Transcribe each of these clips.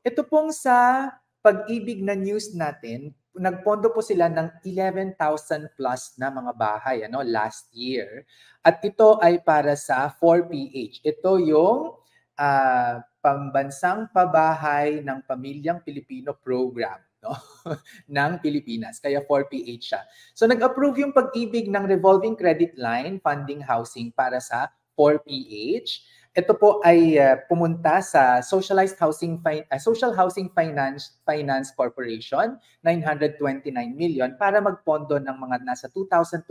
Ito pong sa Pag-ibig na news natin, nagpondo po sila ng 11,000 plus na mga bahay last year. At ito ay para sa 4PH. Ito yung Pambansang Pabahay ng Pamilyang Pilipino program ng Pilipinas. Kaya 4PH siya. So nag-approve yung Pag-ibig ng revolving credit line funding housing para sa 4PH. Ito po ay pumunta sa Social Housing Finance Corporation, 929 million para magpondo ng mga nasa 2,264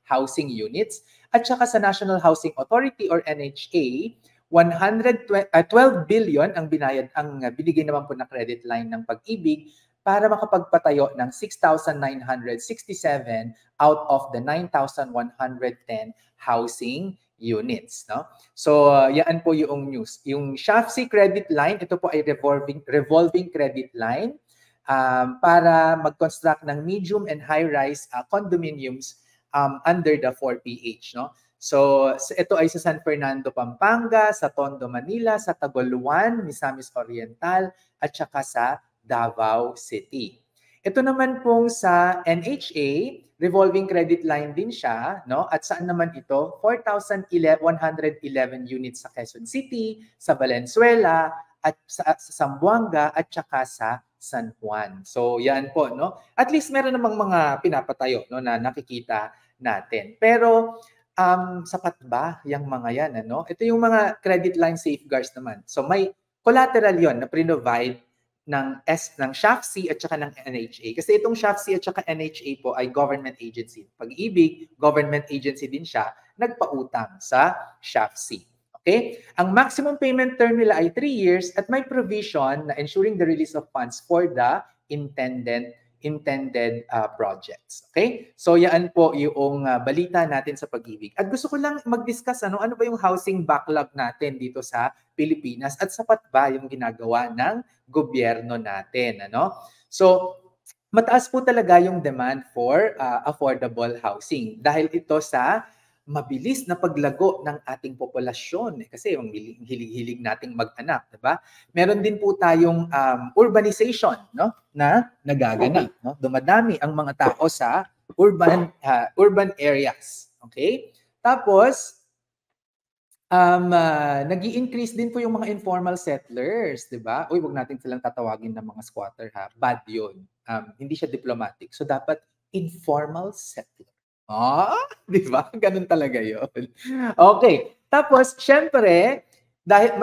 housing units at saka sa National Housing Authority or NHA, 12 billion ang binigay naman po na credit line ng Pag-ibig para makapagpatayo ng 6,967 out of the 9,110 housing units. So, yan po yung news. Yung SHAFC credit line, ito po ay revolving credit line para mag-construct ng medium and high-rise condominiums under the 4PH. So, ito ay sa San Fernando, Pampanga, sa Tondo, Manila, sa Tagoloan, Misamis Oriental, at saka sa Davao City. Ito naman pong sa NHA, revolving credit line din siya, At saan naman ito? 4,111 units sa Quezon City, sa Valenzuela, at sa Zamboanga, at saka sa San Juan. So, yan po, At least meron namang mga pinapatayo, na nakikita natin. Pero, sapat ba yung mga yan, Ito yung mga credit line safeguards naman. So, may collateral yon na provide ng SHAFC at saka ng NHA. Kasi itong SHAFC at saka NHA po ay government agency. Pag-ibig, government agency din siya, nagpautang sa SHAFC. Okay? Ang maximum payment term nila ay 3 years at may provision na ensuring the release of funds for the intended projects. Okay? So yan po yung balita natin sa Pag-ibig. At gusto ko lang mag-discuss ano ba yung housing backlog natin dito sa Pilipinas at sapat ba yung ginagawa ng gobyerno natin. So mataas po talaga yung demand for affordable housing dahil ito sa mabilis na paglago ng ating populasyon kasi yung hilig-hilig nating mag-anak, 'di ba? Meron din po tayong urbanization, na nagaganap, Dumadami ang mga tao sa urban areas, okay? Tapos nag-i-increase din po yung mga informal settlers, 'di ba? Uy, wag natin silang tatawagin na mga squatter ha. Bad 'yun. Hindi siya diplomatic. So dapat informal settler. 'Di ba? Ganun talaga 'yon. Okay. Tapos syempre, dahil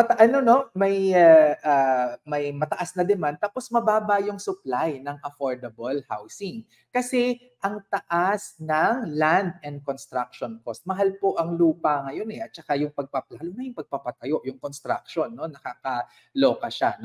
may mataas na demand tapos mababa yung supply ng affordable housing. Kasi ang taas ng land and construction cost. Mahal po ang lupa ngayon at saka yung lalo na yung pagpapatayo, yung construction, nakakaloka siya,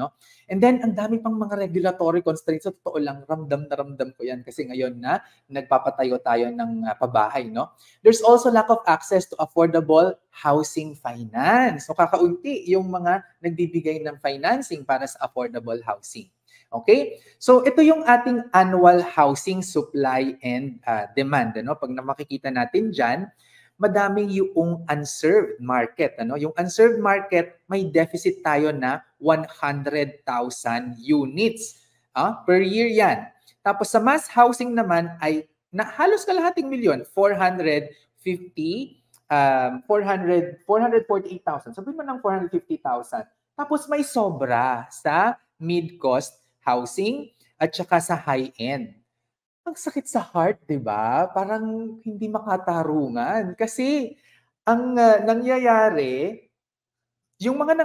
And then ang dami pang mga regulatory constraints. So totoo lang, ramdam na ramdam ko yan kasi ngayon na nagpapatayo tayo ng pabahay, There's also lack of access to affordable housing finance. So kakaunti yung mga nagbibigay ng financing para sa affordable housing. Okay? So ito yung ating annual housing supply and demand. Pag makikita natin dyan, madaming yung unserved market. Yung unserved market, may deficit tayo na 100,000 units per year yan. Tapos sa mass housing naman ay halos kalahating milyon, 448,000. Sabihin mo ng 450,000. Tapos may sobra sa mid-cost housing at saka sa high-end. Ang sakit sa heart, 'di ba? Parang hindi makatarungan kasi ang nangyayari, yung mga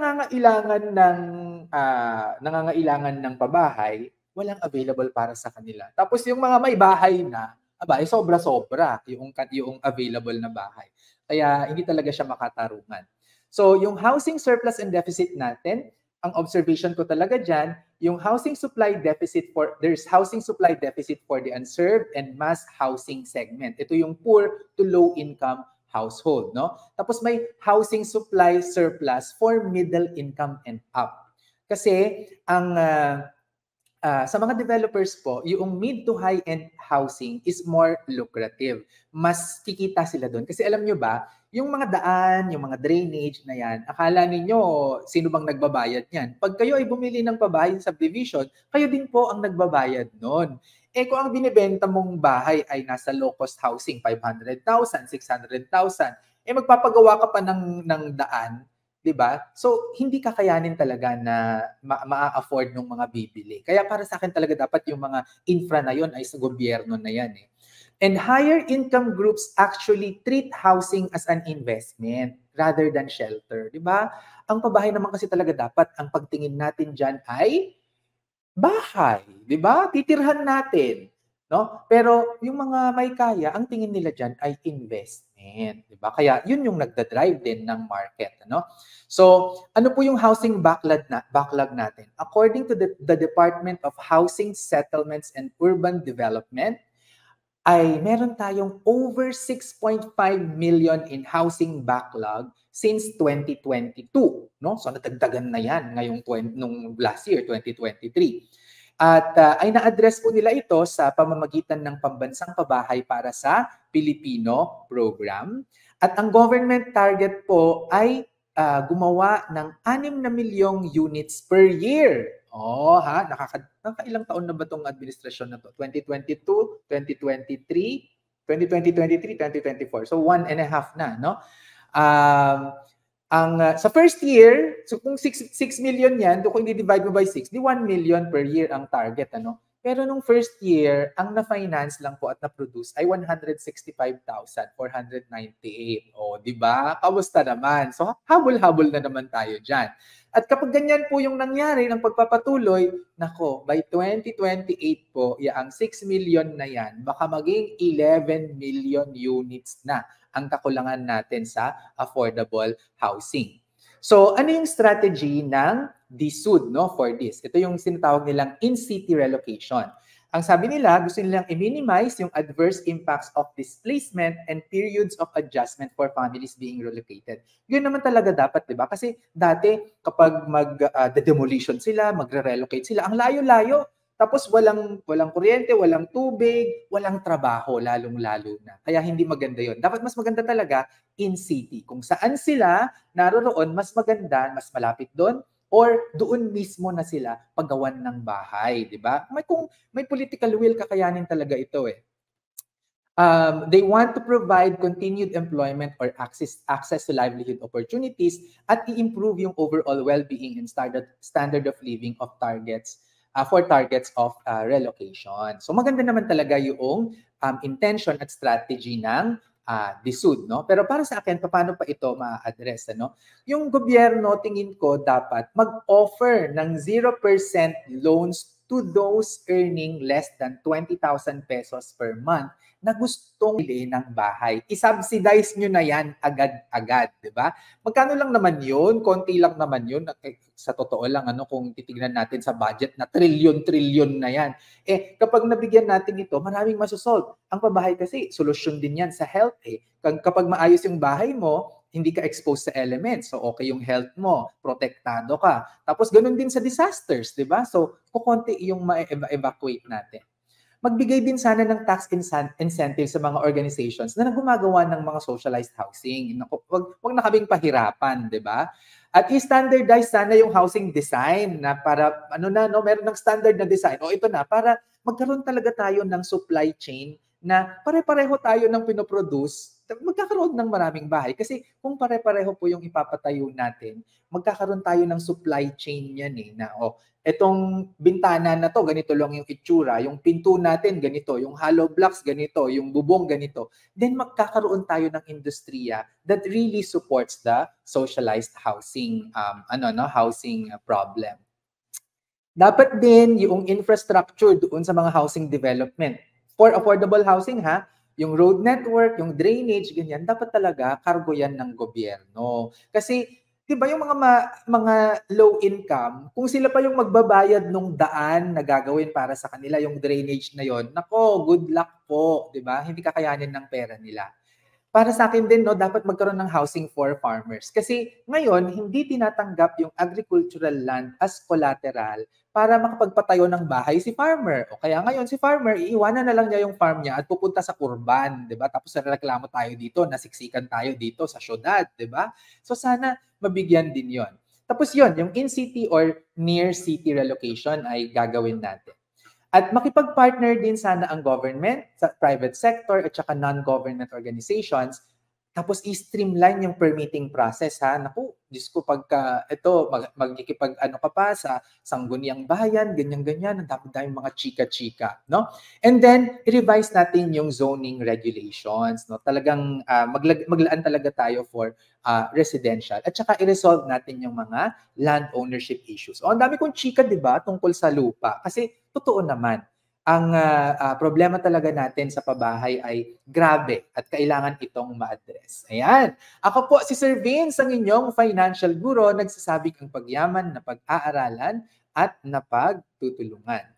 nangangailangan ng pabahay, walang available para sa kanila. Tapos yung mga may bahay na, sobra-sobra yung available na bahay. Kaya hindi talaga siya makatarungan. So yung housing surplus and deficit natin, ang observation ko talaga dyan, yung there's housing supply deficit for the unserved and mass housing segment. Ito yung poor to low income household, Tapos may housing supply surplus for middle income and up. Kasi ang sa mga developers po, yung mid to high-end housing is more lucrative. Mas kikita sila doon. Kasi alam nyo ba, yung mga daan, yung mga drainage na yan, akala ninyo, sino bang nagbabayad yan? Pag kayo ay bumili ng pabahay sa subdivision, kayo din po ang nagbabayad noon. Eh kung ang binibenta mong bahay ay nasa low-cost housing, 500,000, 600,000, eh magpapagawa ka pa ng daan, 'di ba? So hindi kakayanin talaga na ma-afford ng mga bibili. Kaya para sa akin talaga dapat yung mga infra na yon ay sa gobyerno na yan eh. And higher income groups actually treat housing as an investment rather than shelter, 'di ba? Ang pabahay naman kasi talaga dapat ang pagtingin natin diyan ay bahay, 'di ba? Titirhan natin, no? Pero yung mga may kaya, ang tingin nila diyan ay investment, 'di ba? Kaya yun yung nagda-drive din ng market, ano? So, ano po yung housing backlog natin? According to the Department of Housing, Settlements and Urban Development, ay meron tayong over 6.5 million in housing backlog since 2022, no? So nadagdagan na 'yan ngayong nung last year 2023. At ay na-address po nila ito sa pamamagitan ng Pambansang Pabahay para sa Pilipino program. At ang government target po ay gumawa ng 6 na milyong units per year. Oh, ha, nakailang taon na ba tong administrasyon na to? 2022, 2023, 2023, 2024. So 1.5 na, no? Sa first year, so kung 6 million yan, kung i-divide mo by 6, di 1 million per year ang target, ano? Pero nung first year, ang na-finance lang po at na-produce ay 165,498. O, di ba? Kamusta naman? So, habol-habol na naman tayo dyan. At kapag ganyan po yung nangyari ng pagpapatuloy, nako, by 2028 po, ang 6 million na yan, baka maging 11 million units na ang kakulangan natin sa affordable housing. So, ano yung strategy ng DSUD, no, for this? Ito yung sinatawag nilang in-city relocation. Ang sabi nila, gusto nilang i-minimize yung adverse impacts of displacement and periods of adjustment for families being relocated. Yun naman talaga dapat, di ba? Kasi dati, kapag mag-demolition sila, magre-relocate sila, ang layo-layo. Tapos walang kuryente, walang tubig, walang trabaho, lalong-lalo na. Kaya hindi maganda yon. Dapat mas maganda talaga in-city. Kung saan sila naroroon, mas maganda, mas malapit doon, or doon mismo na sila paggawan ng bahay, di ba? Kung may political will, kakayanin talaga ito eh. They want to provide continued employment or access to livelihood opportunities at i-improve yung overall well-being and standard of living of targets for targets of relocation. So maganda naman talaga yung intention at strategy ng DSUD, no? Pero para sa akin, paano pa ito ma-address, ano? Yung gobyerno, tingin ko, dapat mag-offer ng 0% loans to those earning less than 20,000 pesos per month na gustong bili ng bahay. I-subsidize nyo na yan agad-agad, di ba? Magkano lang naman yun? Konti lang naman yun. Sa totoo lang, kung titignan natin sa budget na trilyon-trilyon na yan. Eh, kapag nabigyan natin ito, maraming masosolve. Ang pabahay kasi, solusyon din yan sa health. Kapag maayos yung bahay mo, hindi ka exposed sa elements. So, okay yung health mo, protektado ka. Tapos, ganun din sa disasters, di ba? So, kukonti yung ma-evacuate natin. Magbigay din sana ng tax incentive sa mga organizations na gumagawa ng mga socialized housing. Wag na kaming pahirapan, di ba? At i-standardize sana yung housing design na para, meron ng standard na design. O ito na, para magkaroon talaga tayo ng supply chain na pare-pareho tayo ng pinoproduce, magkakaroon ng maraming bahay. Kasi kung pare-pareho po yung ipapatayo natin, magkakaroon tayo ng supply chain yan eh, na etong bintana na to, ganito lang yung itsura, yung pinto natin ganito, yung hollow blocks ganito, yung bubong ganito. Then magkakaroon tayo ng industriya that really supports the socialized housing housing problem. Dapat din yung infrastructure doon sa mga housing development. For affordable housing yung road network, yung drainage, ganyan, dapat talaga cargo yan ng gobyerno. Kasi 'di ba yung mga low income, kung sila pa yung magbabayad nung daan na gagawin para sa kanila, yung drainage na yon, nako, good luck po, 'di ba? Hindi kakayanin ng pera nila. para sa akin din, no, dapat magkaroon ng housing for farmers. Kasi ngayon, hindi tinatanggap yung agricultural land as collateral para makapagpatayo ng bahay si farmer. O kaya ngayon, si farmer, iiwanan na lang niya yung farm niya at pupunta sa kurban, di ba? Tapos reklamo tayo dito, nasiksikan tayo dito sa syudad, di ba? So sana mabigyan din yon. Tapos yon, yung in-city or near-city relocation ay gagawin natin. At makipag-partner din sana ang government, sa private sector at saka non-government organizations. Tapos i-streamline yung permitting process ha. Naku, Diyos ko pagka ito magkikipag ano ka pa sa sangguniang bayan, ganyan-ganyan, ang dami-dami mga chika-chika, no? And then i-revise natin yung zoning regulations, no? Talagang maglaan talaga tayo for residential at saka i-resolve natin yung mga land ownership issues. O ang dami kong chika, 'di ba, tungkol sa lupa kasi totoo naman ang problema talaga natin sa pabahay ay grabe at kailangan itong ma-address. Ayan. Ako po si Sir Vince, ang inyong financial guru, nagsasabing ang pagyaman na pag-aaralan at napagtutulungan.